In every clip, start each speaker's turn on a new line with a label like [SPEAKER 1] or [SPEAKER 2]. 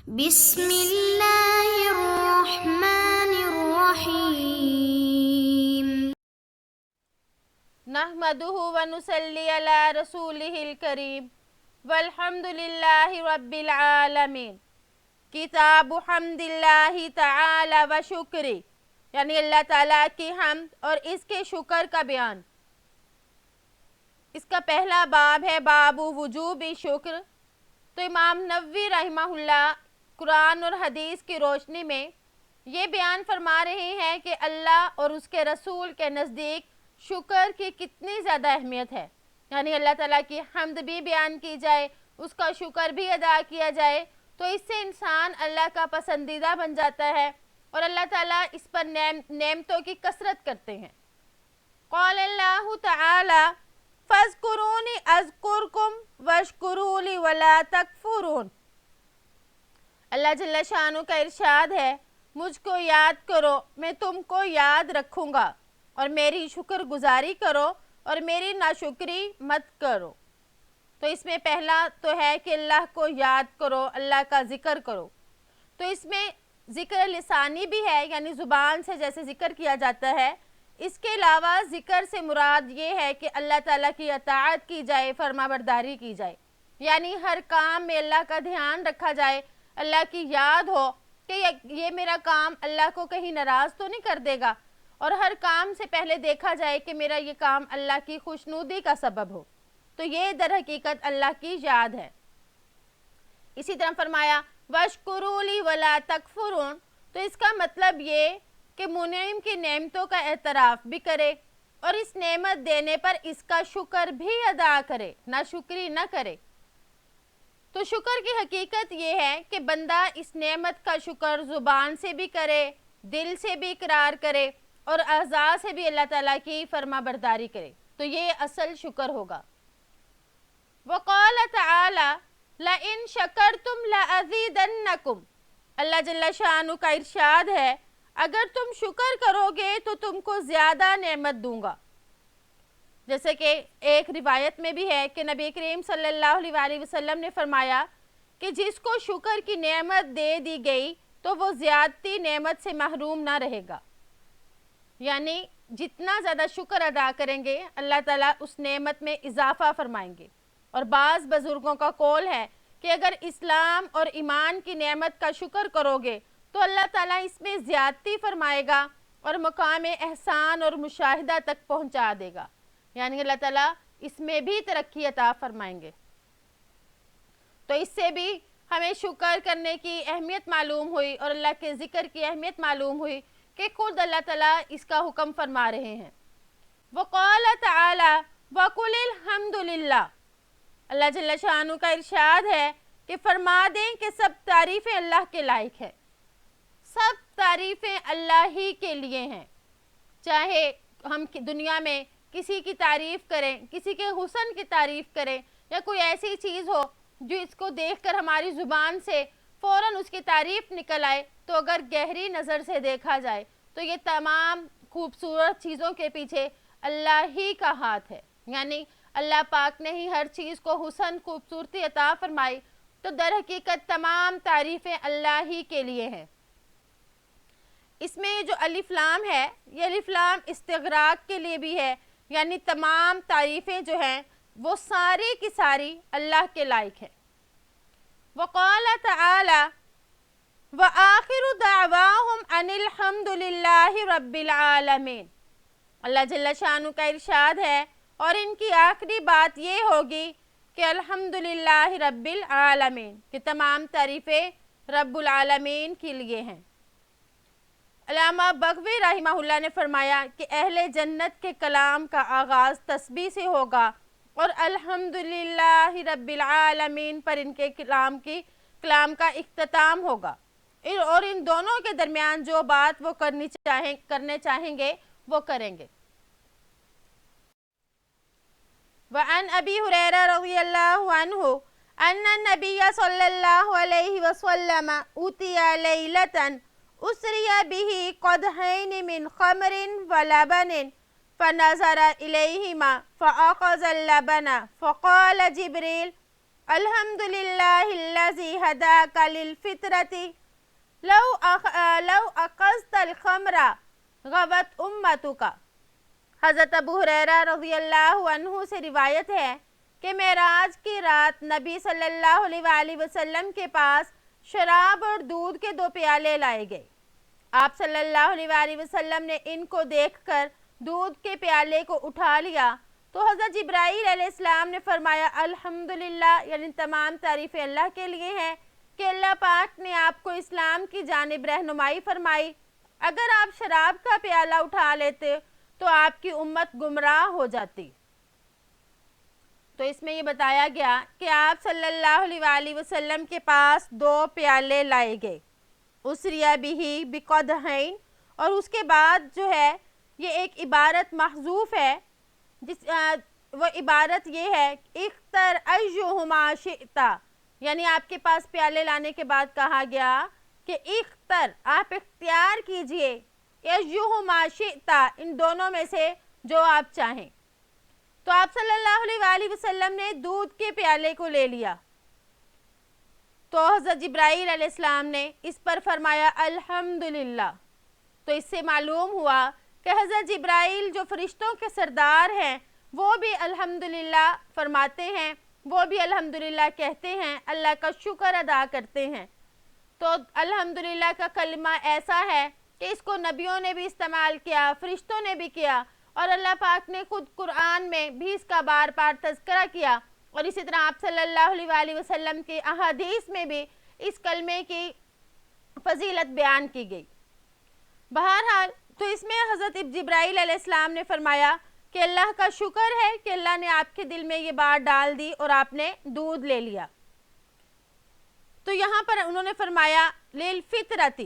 [SPEAKER 1] بسم اللہ الرحمن الرحیم
[SPEAKER 2] نحمدہ ونصلی علی رسولہ الکریم والحمد للہ رب العالمین۔ کتاب حمد اللہ تعالی و شکری، یعنی اللہ تعالیٰ کی حمد اور اس کے شکر کا بیان۔ اس کا پہلا باب ہے باب وجوب شکر۔ تو امام نووی رحمہ اللہ قرآن اور حدیث کی روشنی میں یہ بیان فرما رہے ہیں کہ اللہ اور اس کے رسول کے نزدیک شکر کی کتنی زیادہ اہمیت ہے، یعنی اللہ تعالیٰ کی حمد بھی بیان کی جائے، اس کا شکر بھی ادا کیا جائے، تو اس سے انسان اللہ کا پسندیدہ بن جاتا ہے اور اللہ تعالیٰ اس پر نعمتوں کی کثرت کرتے ہیں۔ قال اللہ تعالی فاذکرونی اذکرکم واشکروا لی ولا تکفرون۔ اللہ جل شانہ کا ارشاد ہے، مجھ کو یاد کرو میں تم کو یاد رکھوں گا، اور میری شکر گزاری کرو اور میری ناشکری مت کرو۔ تو اس میں پہلا تو ہے کہ اللہ کو یاد کرو، اللہ کا ذکر کرو۔ تو اس میں ذکر لسانی بھی ہے، یعنی زبان سے جیسے ذکر کیا جاتا ہے۔ اس کے علاوہ ذکر سے مراد یہ ہے کہ اللہ تعالیٰ کی اطاعت کی جائے، فرما برداری کی جائے، یعنی ہر کام میں اللہ کا دھیان رکھا جائے، اللہ کی یاد ہو کہ یہ میرا کام اللہ کو کہیں ناراض تو نہیں کر دے گا، اور ہر کام سے پہلے دیکھا جائے کہ میرا یہ کام اللہ کی خوشنودی کا سبب ہو۔ تو یہ در حقیقت اللہ کی یاد ہے۔ اسی طرح فرمایا وَاشْكُرُوا لِي وَلَا تَكْفُرُونَ، تو اس کا مطلب یہ کہ منعم کی نعمتوں کا اعتراف بھی کرے اور اس نعمت دینے پر اس کا شکر بھی ادا کرے، ناشکری نہ کرے۔ تو شکر کی حقیقت یہ ہے کہ بندہ اس نعمت کا شکر زبان سے بھی کرے، دل سے بھی اقرار کرے اور اعضاء سے بھی اللہ تعالیٰ کی فرما برداری کرے، تو یہ اصل شکر ہوگا۔ وقال تعالی لئن شکرتم لازیدنکم، اللہ جل شانہ کا ارشاد ہے اگر تم شکر کرو گے تو تم کو زیادہ نعمت دوں گا۔ جیسے کہ ایک روایت میں بھی ہے کہ نبی کریم صلی اللہ علیہ وسلم نے فرمایا کہ جس کو شکر کی نعمت دے دی گئی تو وہ زیادتی نعمت سے محروم نہ رہے گا، یعنی جتنا زیادہ شکر ادا کریں گے اللہ تعالیٰ اس نعمت میں اضافہ فرمائیں گے۔ اور بعض بزرگوں کا قول ہے کہ اگر اسلام اور ایمان کی نعمت کا شکر کرو گے تو اللہ تعالیٰ اس میں زیادتی فرمائے گا اور مقام احسان اور مشاہدہ تک پہنچا دے گا، یعنی اللہ تعالیٰ اس میں بھی ترقی عطا فرمائیں گے۔ تو اس سے بھی ہمیں شکر کرنے کی اہمیت معلوم ہوئی اور اللہ کے ذکر کی اہمیت معلوم ہوئی کہ خود اللہ تعالیٰ اس کا حکم فرما رہے ہیں۔ وقال تعالی وقل الحمد للہ، اللہ جل شانہ کا ارشاد ہے کہ فرما دیں کہ سب تعریفیں اللہ کے لائق ہے، سب تعریفیں اللہ ہی کے لیے ہیں۔ چاہے ہم دنیا میں کسی کی تعریف کریں، کسی کے حسن کی تعریف کریں، یا کوئی ایسی چیز ہو جو اس کو دیکھ کر ہماری زبان سے فوراً اس کی تعریف نکل آئے، تو اگر گہری نظر سے دیکھا جائے تو یہ تمام خوبصورت چیزوں کے پیچھے اللہ ہی کا ہاتھ ہے، یعنی اللہ پاک نے ہی ہر چیز کو حسن خوبصورتی عطا فرمائی، تو در حقیقت تمام تعریفیں اللہ ہی کے لیے ہیں۔ اس میں جو الف لام ہے، یہ الف لام استغراق کے لیے بھی ہے، یعنی تمام تعریفیں جو ہیں وہ ساری کی ساری اللہ کے لائق ہے۔ وقال تعالی وآخر دعواہم ان الحمد للہ رب العالمین، اللہ جل شانہ کا ارشاد ہے اور ان کی آخری بات یہ ہوگی کہ الحمدللہ رب العالمین، کہ تمام تعریفیں رب العالمین کے لیے ہیں۔ علامہ بغوی رحمہ اللہ نے فرمایا کہ اہل جنت کے کلام کا آغاز تسبیح سے ہوگا اور الحمدللہ رب العالمین پر ان کے کلام کا اختتام ہوگا، اور ان دونوں کے درمیان جو بات وہ کرنے چاہیں گے وہ کریں گے۔ وعن ابی ہریرہ رضی اللہ عنہ ان النبی صلی اللہ علیہ وسلم اوتی لیلۃ اسری به قدحین من خمر ولبن فنظر الیہما فاخذ اللبن فقال جبریل الحمدللہ الذی ہداک للفطرۃ لو اخذت الخمر غوت امتک۔ حضرت ابو ہریرہ رضی اللہ عنہ سے روایت ہے کہ معراج کی رات نبی صلی اللہ علیہ وآلہ وسلم کے پاس شراب اور دودھ کے 2 پیالے لائے گئے۔ آپ صلی اللہ علیہ وآلہ وسلم نے ان کو دیکھ کر دودھ کے پیالے کو اٹھا لیا تو حضرت جبرائیل علیہ السلام نے فرمایا الحمدللہ، یعنی تمام تعریفیں اللہ کے لیے ہیں کہ اللہ پاک نے آپ کو اسلام کی جانب رہنمائی فرمائی۔ اگر آپ شراب کا پیالہ اٹھا لیتے تو آپ کی امت گمراہ ہو جاتی۔ تو اس میں یہ بتایا گیا کہ آپ صلی اللہ علیہ وآلہ وسلم کے پاس 2 پیالے لائے گئے، اسریہ بہ بقدحین، اور اس کے بعد جو ہے یہ ایک عبارت محذوف ہے، وہ عبارت یہ ہے اختر ایہما شئت، یعنی آپ کے پاس پیالے لانے کے بعد کہا گیا کہ اختر، آپ اختیار کیجئے، ایہما شئت، ان دونوں میں سے جو آپ چاہیں۔ تو آپ صلی اللہ علیہ وآلہ وسلم نے دودھ کے پیالے کو لے لیا تو حضرت جبرائیل علیہ السلام نے اس پر فرمایا الحمدللہ۔ تو اس سے معلوم ہوا کہ حضرت جبرائیل جو فرشتوں کے سردار ہیں وہ بھی الحمدللہ فرماتے ہیں، وہ بھی الحمدللہ کہتے ہیں، اللہ کا شکر ادا کرتے ہیں۔ تو الحمدللہ کا کلمہ ایسا ہے کہ اس کو نبیوں نے بھی استعمال کیا، فرشتوں نے بھی کیا، اور اللہ پاک نے خود قرآن میں بھی اس کا بار بار تذکرہ کیا، اور اسی طرح آپ صلی اللہ علیہ وآلہ وسلم کے احادیث میں بھی اس کلمے کی فضیلت بیان کی گئی۔ بہرحال تو اس میں حضرت جبرائیل علیہ السلام نے فرمایا کہ اللہ کا شکر ہے کہ اللہ نے آپ کے دل میں یہ بات ڈال دی اور آپ نے دودھ لے لیا۔ تو یہاں پر انہوں نے فرمایا للفطرۃ،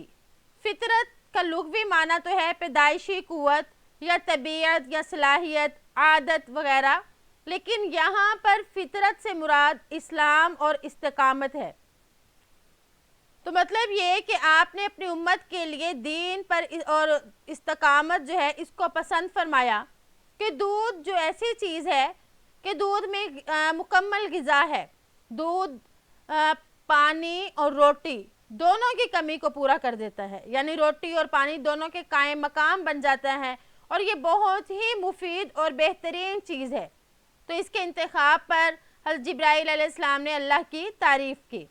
[SPEAKER 2] فطرت کا لغوی معنی تو ہے پیدائشی قوت یا طبیعت یا صلاحیت، عادت وغیرہ، لیکن یہاں پر فطرت سے مراد اسلام اور استقامت ہے۔ تو مطلب یہ کہ آپ نے اپنی امت کے لیے دین پر اور استقامت جو ہے اس کو پسند فرمایا کہ دودھ جو ایسی چیز ہے کہ دودھ میں مکمل غذا ہے، دودھ پانی اور روٹی دونوں کی کمی کو پورا کر دیتا ہے، یعنی روٹی اور پانی دونوں کے قائم مقام بن جاتا ہے، اور یہ بہت ہی مفید اور بہترین چیز ہے۔ تو اس کے انتخاب پر حضرت جبرائیل علیہ السلام نے اللہ کی تعریف کی۔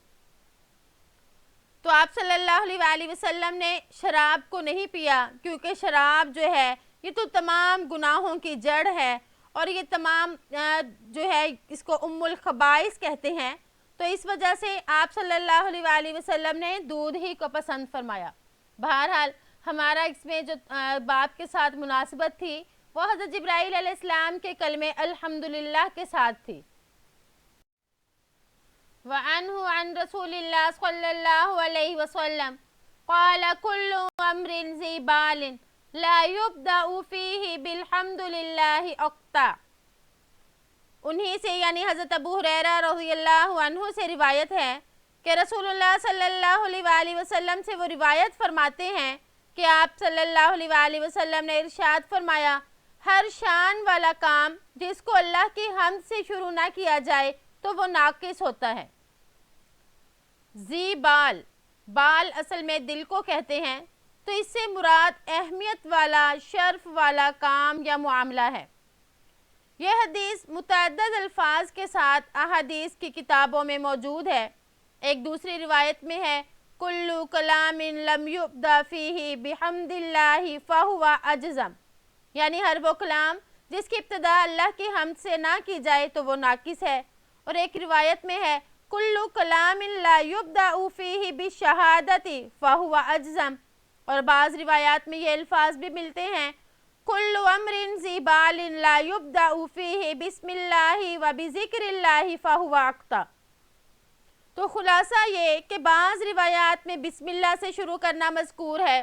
[SPEAKER 2] تو آپ صلی اللہ علیہ وآلہ وسلم نے شراب کو نہیں پیا، کیونکہ شراب جو ہے یہ تو تمام گناہوں کی جڑ ہے، اور یہ تمام جو ہے اس کو ام الخبائث کہتے ہیں۔ تو اس وجہ سے آپ صلی اللہ علیہ وآلہ وسلم نے دودھ ہی کو پسند فرمایا۔ بہرحال ہمارا اس میں جو باب کے ساتھ مناسبت تھی وہ حضرت جبرائیل علیہ السلام کے کلمے الحمدللہ کے ساتھ تھی۔ وعنہ عن رسول اللہ صلی اللہ علیہ وسلم قال كل امر ذی بال لا يبدأ فیہ بالحمد للہ اقطع۔ انہی سے یعنی حضرت ابو ہریرہ رضی اللہ عنہ سے روایت ہے کہ رسول اللہ صلی اللہ علیہ وآلہ وسلم سے وہ روایت فرماتے ہیں کہ آپ صلی اللہ علیہ وآلہ وسلم نے ارشاد فرمایا ہر شان والا کام جس کو اللہ کی حمد سے شروع نہ کیا جائے تو وہ ناقص ہوتا ہے۔ ذی بال، بال اصل میں دل کو کہتے ہیں، تو اس سے مراد اہمیت والا، شرف والا کام یا معاملہ ہے۔ یہ حدیث متعدد الفاظ کے ساتھ احادیث کی کتابوں میں موجود ہے۔ ایک دوسری روایت میں ہے کلو کلام لم یبدأ فیہ بحمد اللہ فہو اجزم، یعنی ہر وہ کلام جس کی ابتدا اللہ کی حمد سے نہ کی جائے تو وہ ناقص ہے۔ اور ایک روایت میں ہے کلو کلام لا یبدأ فیہ بالشہادۃ فہو اجزم، اور بعض روایات میں یہ الفاظ بھی ملتے ہیں کل امر ذی بال لا یبدأ فیہ بسم اللہ و بذکر اللہ فہو اقطع۔ تو خلاصہ یہ کہ بعض روایات میں بسم اللہ سے شروع کرنا مذکور ہے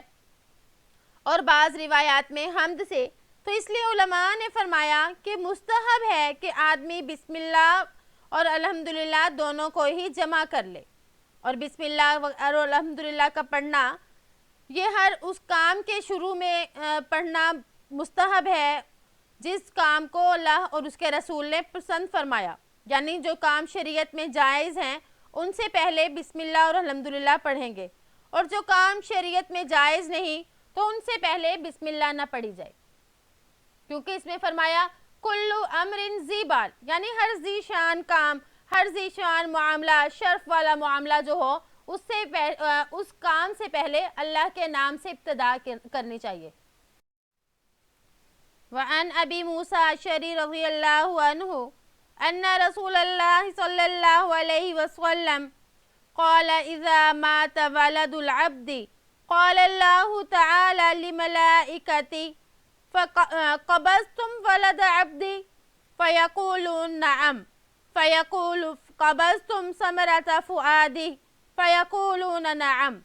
[SPEAKER 2] اور بعض روایات میں حمد سے، تو اس لیے علماء نے فرمایا کہ مستحب ہے کہ آدمی بسم اللہ اور الحمدللہ دونوں کو ہی جمع کر لے، اور بسم اللہ اور الحمدللہ کا پڑھنا یہ ہر اس کام کے شروع میں پڑھنا مستحب ہے جس کام کو اللہ اور اس کے رسول نے پسند فرمایا۔ یعنی جو کام شریعت میں جائز ہیں ان سے پہلے بسم اللہ اور الحمدللہ پڑھیں گے، اور جو کام شریعت میں جائز نہیں تو ان سے پہلے بسم اللہ نہ پڑھی جائے، کیونکہ اس میں فرمایا کلو امر ذی بال، یعنی ہر ذی شان کام، ہر ذی شان معاملہ، شرف والا معاملہ جو ہو اس کام سے پہلے اللہ کے نام سے ابتدا کرنی چاہیے۔ وعن ابی موسیٰ اشعری رضی اللہ عنہ ان رسول اللہ صلی اللہ علیہ وسلم قال اذا مات ولد العبد قال اللہ تعالی لملائکتی فقبضتم ولد عبدی فیقولون نعم فیقول قبضتم ثمرة فؤادی فیقولون نعم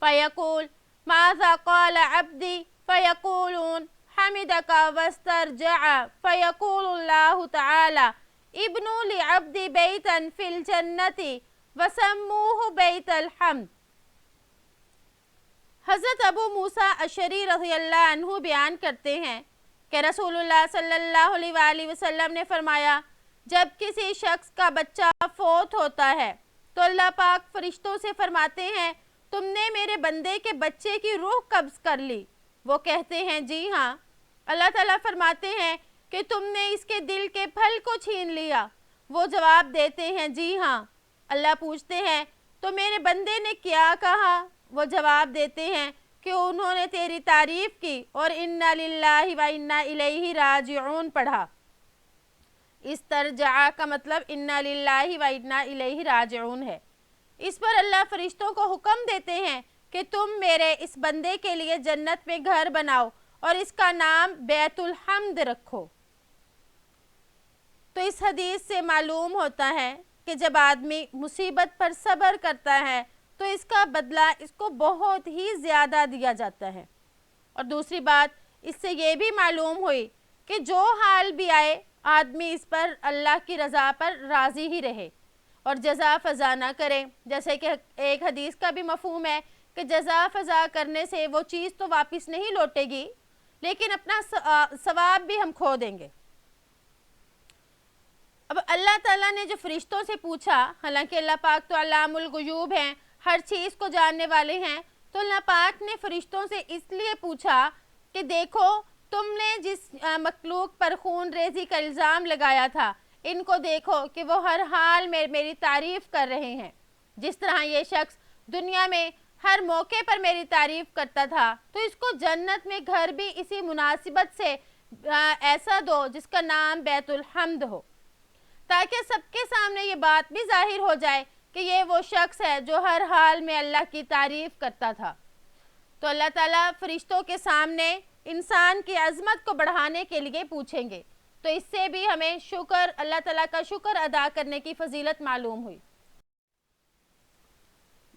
[SPEAKER 2] فیقول ماذا قال عبدی فیقولون حمدک واسترجع فیقول اللہ تعالی ابنوا لعبدی بیتا فی الجنت وسموہ بیت الحمد۔ حضرت ابو موسیٰ اشعری رضی اللہ عنہ بیان کرتے ہیں کہ رسول اللہ صلی اللہ علیہ وآلہ وسلم نے فرمایا جب کسی شخص کا بچہ فوت ہوتا ہے تو اللہ پاک فرشتوں سے فرماتے ہیں تم نے میرے بندے کے بچے کی روح قبض کر لی؟ وہ کہتے ہیں جی ہاں۔ اللہ تعالیٰ فرماتے ہیں کہ تم نے اس کے دل کے پھل کو چھین لیا؟ وہ جواب دیتے ہیں جی ہاں۔ اللہ پوچھتے ہیں تو میرے بندے نے کیا کہا؟ وہ جواب دیتے ہیں کہ انہوں نے تیری تعریف کی اور انا للہ و انا الیہ راجعون پڑھا۔ استرجع کا مطلب انا للہ و انا الیہ راجعون ہے۔ اس پر اللہ فرشتوں کو حکم دیتے ہیں کہ تم میرے اس بندے کے لیے جنت میں گھر بناؤ اور اس کا نام بیت الحمد رکھو۔ تو اس حدیث سے معلوم ہوتا ہے کہ جب آدمی مصیبت پر صبر کرتا ہے تو اس کا بدلہ اس کو بہت ہی زیادہ دیا جاتا ہے۔ اور دوسری بات اس سے یہ بھی معلوم ہوئی کہ جو حال بھی آئے آدمی اس پر اللہ کی رضا پر راضی ہی رہے اور جزا فضا نہ کرے، جیسے کہ ایک حدیث کا بھی مفہوم ہے کہ جزا فضا کرنے سے وہ چیز تو واپس نہیں لوٹے گی لیکن اپنا ثواب بھی ہم کھو دیں گے۔ اب اللہ تعالیٰ نے جو فرشتوں سے پوچھا، حالانکہ اللہ پاک تو علام الغیوب ہیں، ہر چیز کو جاننے والے ہیں، تو اللہ پاک نے فرشتوں سے اس لیے پوچھا کہ دیکھو تم نے جس مخلوق پر خون ریزی کا الزام لگایا تھا ان کو دیکھو کہ وہ ہر حال میں میری تعریف کر رہے ہیں، جس طرح یہ شخص دنیا میں ہر موقع پر میری تعریف کرتا تھا، تو اس کو جنت میں گھر بھی اسی مناسبت سے ایسا دو جس کا نام بیت الحمد ہو، تاکہ سب کے سامنے یہ بات بھی ظاہر ہو جائے کہ یہ وہ شخص ہے جو ہر حال میں اللہ کی تعریف کرتا تھا۔ تو اللہ تعالیٰ فرشتوں کے سامنے انسان کی عظمت کو بڑھانے کے لیے پوچھیں گے، تو اس سے بھی ہمیں شکر، اللہ تعالیٰ کا شکر ادا کرنے کی فضیلت معلوم ہوئی۔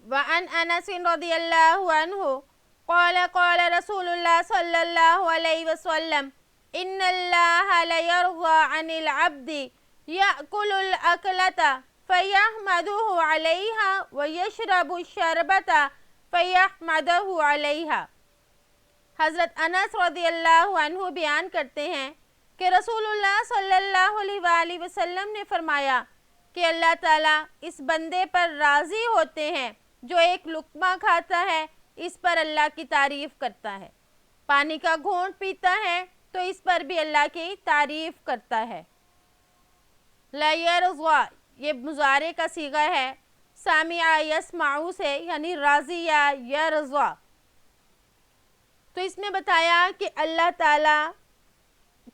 [SPEAKER 2] وعن انس رضی اللہ عنہ قال قال رسول اللہ صلی اللہ علیہ وسلم ان اللہ لیرضى عن العبد یأکل الاکلۃ فیحمدہ علیہا ویشرب الشربۃ فیحمدہ علیہا۔ حضرت انس رضی اللہ عنہ بیان کرتے ہیں کہ رسول اللہ صلی اللہ علیہ وآلہ وسلم نے فرمایا کہ اللہ تعالیٰ اس بندے پر راضی ہوتے ہیں جو ایک لقمہ کھاتا ہے، اس پر اللہ کی تعریف کرتا ہے، پانی کا گھونٹ پیتا ہے تو اس پر بھی اللہ کی تعریف کرتا ہے۔ لا یرضا یہ مضارع کا صیغہ ہے، سامع یسمعو سے یعنی راضی یا یرضا۔ تو اس میں بتایا کہ اللہ تعالیٰ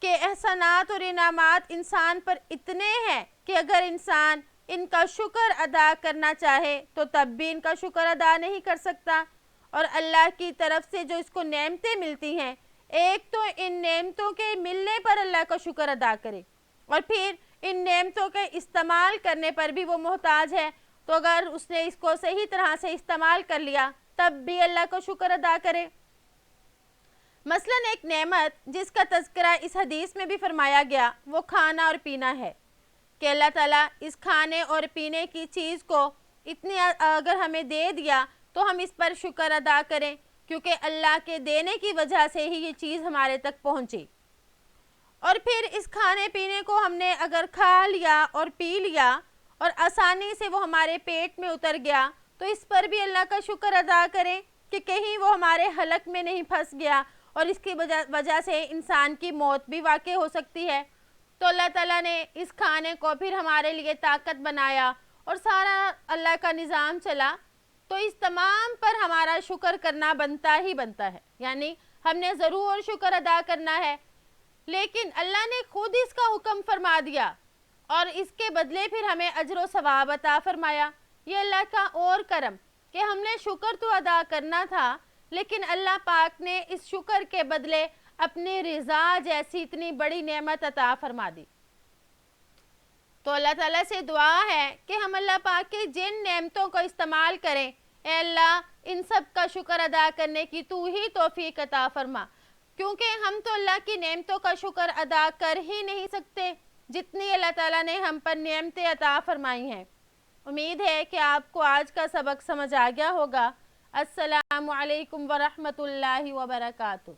[SPEAKER 2] کے احسانات اور انعامات انسان پر اتنے ہیں کہ اگر انسان ان کا شکر ادا کرنا چاہے تو تب بھی ان کا شکر ادا نہیں کر سکتا، اور اللہ کی طرف سے جو اس کو نعمتیں ملتی ہیں، ایک تو ان نعمتوں کے ملنے پر اللہ کا شکر ادا کرے، اور پھر ان نعمتوں کے استعمال کرنے پر بھی وہ محتاج ہے، تو اگر اس نے اس کو صحیح طرح سے استعمال کر لیا تب بھی اللہ کا شکر ادا کرے۔ مثلاً ایک نعمت جس کا تذکرہ اس حدیث میں بھی فرمایا گیا وہ کھانا اور پینا ہے، کہ اللہ تعالیٰ اس کھانے اور پینے کی چیز کو اتنی اگر ہمیں دے دیا تو ہم اس پر شکر ادا کریں، کیونکہ اللہ کے دینے کی وجہ سے ہی یہ چیز ہمارے تک پہنچی۔ اور پھر اس کھانے پینے کو ہم نے اگر کھا لیا اور پی لیا اور آسانی سے وہ ہمارے پیٹ میں اتر گیا تو اس پر بھی اللہ کا شکر ادا کریں کہ کہیں وہ ہمارے حلق میں نہیں پھنس گیا اور اس کی وجہ سے انسان کی موت بھی واقع ہو سکتی ہے۔ تو اللہ تعالیٰ نے اس کھانے کو پھر ہمارے لیے طاقت بنایا اور سارا اللہ کا نظام چلا، تو اس تمام پر ہمارا شکر کرنا بنتا ہی بنتا ہے، یعنی ہم نے ضرور شکر ادا کرنا ہے۔ لیکن اللہ نے خود اس کا حکم فرما دیا اور اس کے بدلے پھر ہمیں اجر و ثواب عطا فرمایا۔ یہ اللہ کا اور کرم کہ ہم نے شکر تو ادا کرنا تھا، لیکن اللہ پاک نے اس شکر کے بدلے اپنی رضا جیسی اتنی بڑی نعمت عطا فرما دی۔ تو اللہ تعالیٰ سے دعا ہے کہ ہم اللہ پاک کے جن نعمتوں کو استعمال کریں، اے اللہ ان سب کا شکر ادا کرنے کی تو ہی توفیق عطا فرما، کیونکہ ہم تو اللہ کی نعمتوں کا شکر ادا کر ہی نہیں سکتے جتنی اللہ تعالیٰ نے ہم پر نعمتیں عطا فرمائی ہیں۔ امید ہے کہ آپ کو آج کا سبق سمجھ آ گیا ہوگا۔ السلام علیکم ورحمۃ اللہ وبرکاتہ۔